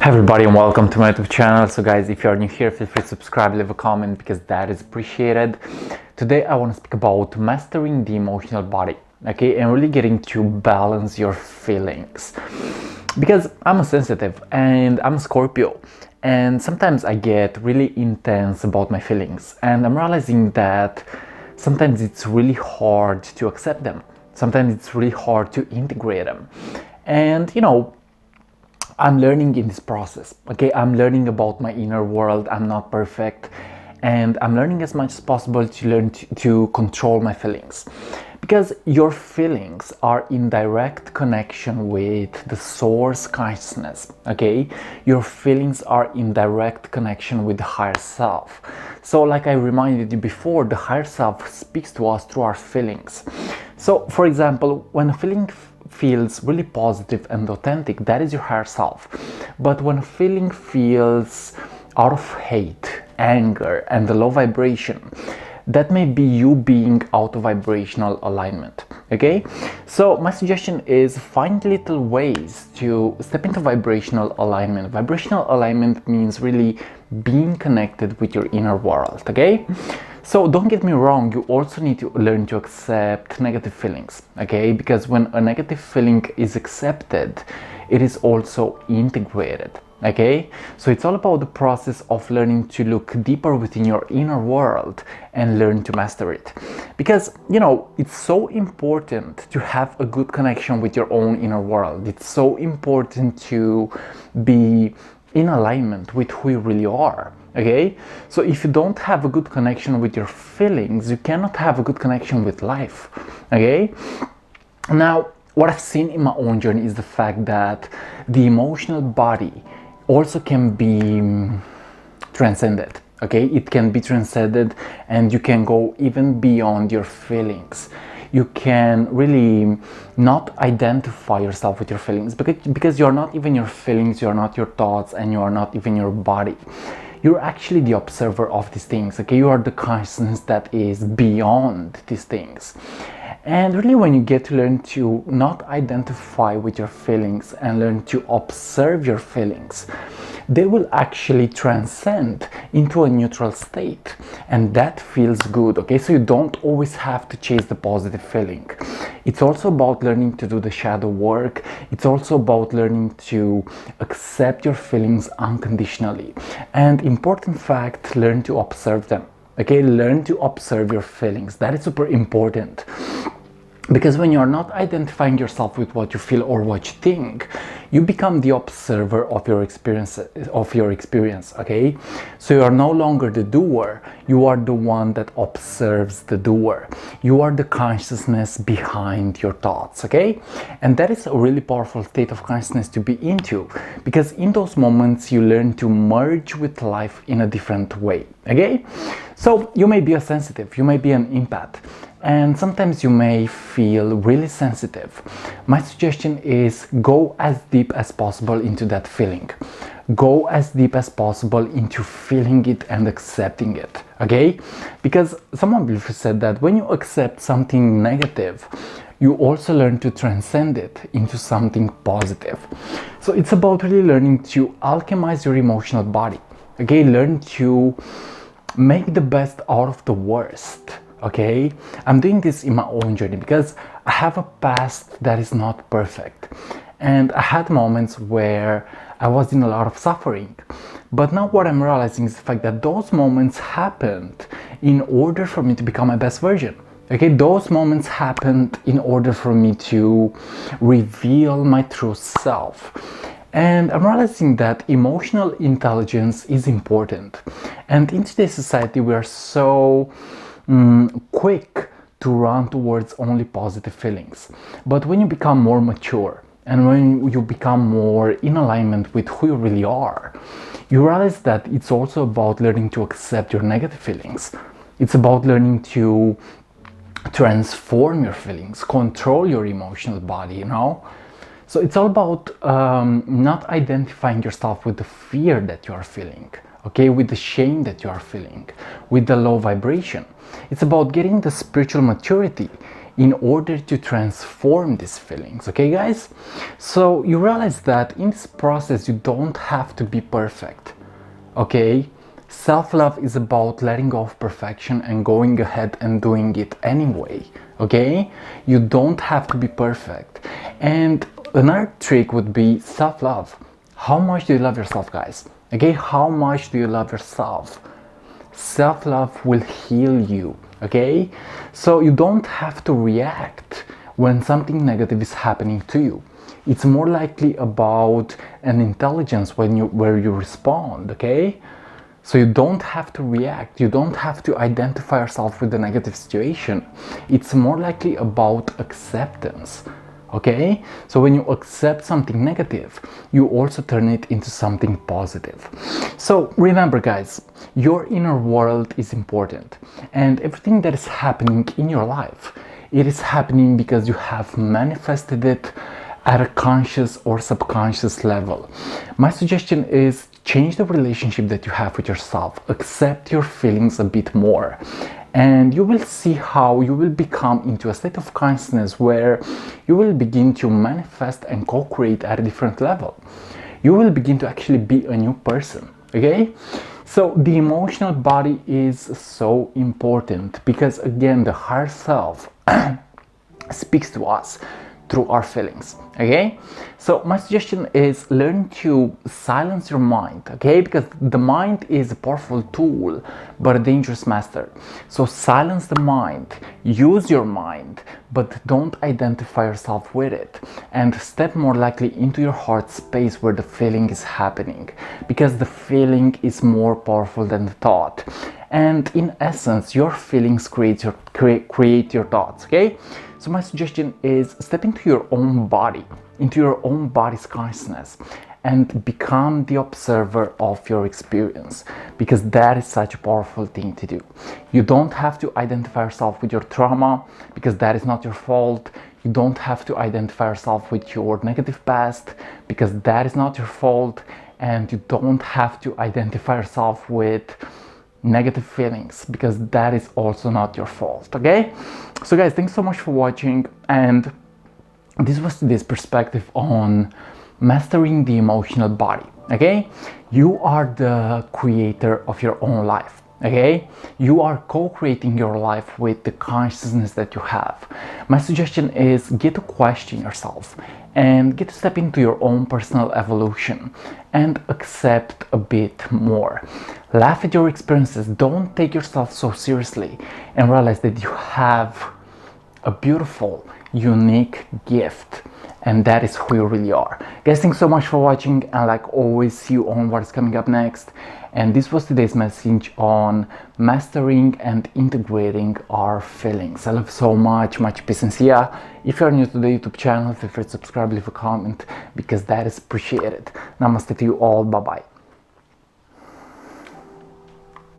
Everybody, and welcome to my YouTube channel. So guys, if you are new here, feel free to subscribe, leave a comment, because that is appreciated. Today I want to speak about mastering the emotional body, okay, and really getting to balance your feelings, because I'm a sensitive and I'm a Scorpio, and sometimes I get really intense about my feelings, and I'm realizing that sometimes it's really hard to accept them. Sometimes it's really hard to integrate them. And I'm learning in this process, okay? I'm learning about my inner world. I'm not perfect, and I'm learning as much as possible to learn to control my feelings, because your feelings are in direct connection with the source consciousness, okay? Your feelings are in direct connection with the higher self. So like I reminded you before, the higher self speaks to us through our feelings. So for example, when a feeling feels really positive and authentic, that is your higher self. But when a feeling feels out of hate, anger, and the low vibration, that may be you being out of vibrational alignment, okay? So my suggestion is find little ways to step into vibrational alignment. Vibrational alignment means really being connected with your inner world, okay? So don't get me wrong, you also need to learn to accept negative feelings, okay? Because when a negative feeling is accepted, it is also integrated, okay? So it's all about the process of learning to look deeper within your inner world and learn to master it. Because, it's so important to have a good connection with your own inner world. It's so important to be in alignment with who you really are. Okay, so if you don't have a good connection with your feelings, you cannot have a good connection with life. Okay, now what I've seen in my own journey is the fact that the emotional body also can be transcended. Okay, it can be transcended, and you can go even beyond your feelings. You can really not identify yourself with your feelings, because you're not even your feelings, you're not your thoughts, and you are not even your body. You're actually the observer of these things, okay? You are the consciousness that is beyond these things. And really, when you get to learn to not identify with your feelings and learn to observe your feelings, they will actually transcend into a neutral state, and that feels good, okay? So you don't always have to chase the positive feeling. It's also about learning to do the shadow work. It's also about learning to accept your feelings unconditionally. And important fact, learn to observe them, okay? Learn to observe your feelings. That is super important. Because when you're not identifying yourself with what you feel or what you think, you become the observer of your experience, okay? So you are no longer the doer, you are the one that observes the doer. You are the consciousness behind your thoughts, okay? And that is a really powerful state of consciousness to be into, because in those moments you learn to merge with life in a different way, okay? So you may be a sensitive, you may be an empath, and sometimes you may feel really sensitive. My suggestion is go as deep as possible into that feeling. Go as deep as possible into feeling it and accepting it, okay? Because someone before said that when you accept something negative, you also learn to transcend it into something positive. So it's about really learning to alchemize your emotional body, okay? Learn to make the best out of the worst. Okay, I'm doing this in my own journey because I have a past that is not perfect, and I had moments where I was in a lot of suffering. But now what I'm realizing is the fact that those moments happened in order for me to become my best version. Okay, those moments happened in order for me to reveal my true self. And I'm realizing that emotional intelligence is important. And in today's society, we are so quick to run towards only positive feelings. But when you become more mature and when you become more in alignment with who you really are, you realize that it's also about learning to accept your negative feelings. It's about learning to transform your feelings, control your emotional body, So it's all about not identifying yourself with the fear that you are feeling, okay, with the shame that you are feeling, with the low vibration. It's about getting the spiritual maturity in order to transform these feelings. Okay, guys? So you realize that in this process, you don't have to be perfect. Okay? Self-love is about letting go of perfection and going ahead and doing it anyway. Okay? You don't have to be perfect. And another trick would be self-love. How much do you love yourself, guys? Okay? How much do you love yourself? Self-love will heal you. Okay? So you don't have to react when something negative is happening to you. It's more likely about an intelligence where you respond. Okay? So you don't have to react, you don't have to identify yourself with the negative situation. It's more likely about acceptance, okay? So when you accept something negative, you also turn it into something positive. So remember, guys, your inner world is important, and everything that is happening in your life, it is happening because you have manifested it at a conscious or subconscious level. My suggestion is change the relationship that you have with yourself. Accept your feelings a bit more, and you will see how you will become into a state of consciousness where you will begin to manifest and co-create at a different level. You will begin to actually be a new person. Okay? So the emotional body is so important because, again, the higher self speaks to us through our feelings. Okay, so my suggestion is learn to silence your mind. Okay, because the mind is a powerful tool but a dangerous master. So silence the mind, use your mind, but don't identify yourself with it, and step more likely into your heart space where the feeling is happening, because the feeling is more powerful than the thought. And in essence, your feelings create your thoughts. Okay, so my suggestion is step into your own body, into your own body's consciousness, and become the observer of your experience, because that is such a powerful thing to do. You don't have to identify yourself with your trauma, because that is not your fault. You don't have to identify yourself with your negative past, because that is not your fault. And you don't have to identify yourself with negative feelings, because that is also not your fault. Okay, so guys, thanks so much for watching, and this was today's perspective on mastering the emotional body. Okay, you are the creator of your own life. Okay, you are co-creating your life with the consciousness that you have. My suggestion is get to question yourself and get to step into your own personal evolution and accept a bit more. Laugh at your experiences, don't take yourself so seriously, and realize that you have a beautiful, unique gift, and that is who you really are. Guys, thanks so much for watching, and like always, see you on what is coming up next. And this was today's message on mastering and integrating our feelings. I love you so much, much peace and see ya. If you're new to the YouTube channel, feel free to subscribe, leave a comment, because that is appreciated. Namaste to you all, bye bye.